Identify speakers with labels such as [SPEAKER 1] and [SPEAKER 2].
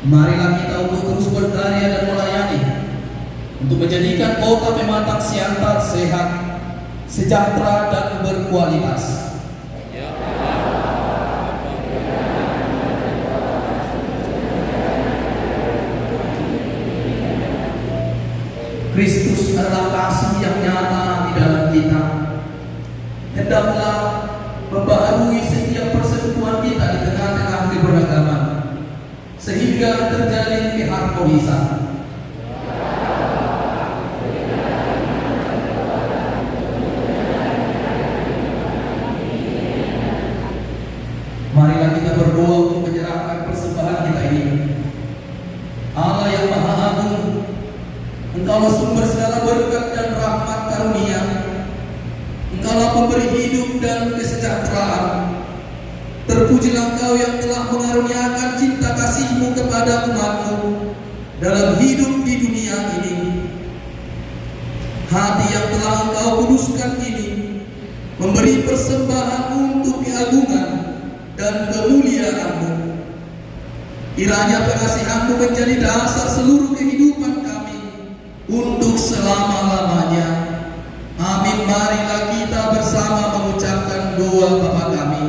[SPEAKER 1] Marilah kita untuk terus berkarya dan melayani, untuk menjadikan kota Pematang Siantar sehat, sejahtera, dan berkualitas. Kristus adalah kasih yang nyata di dalam kita. Hendaklah membaharui setiap persentuhan kita di tengah-tengah keberagaman, sehingga terjadi keharmonisan. Marilah kita berdoa untuk menyerahkan persembahan kita ini. Allah yang Maha Agung, Engkaulah sumber segala berkat dan rahmat karunia. Engkaulah pemberi hidup dan kesejahteraan. Terpujilah Engkau yang telah mengaruniakan cinta kasih-Mu kepada umat-Mu dalam hidup di dunia ini. Hati yang telah Engkau kuduskan ini memberi persembahan untuk keagungan dan kemuliaan-Mu. Kiranya pengasihan-Mu menjadi dasar seluruh kehidupan kami untuk selama-lamanya. Amin. Marilah kita bersama mengucapkan doa Bapa kami.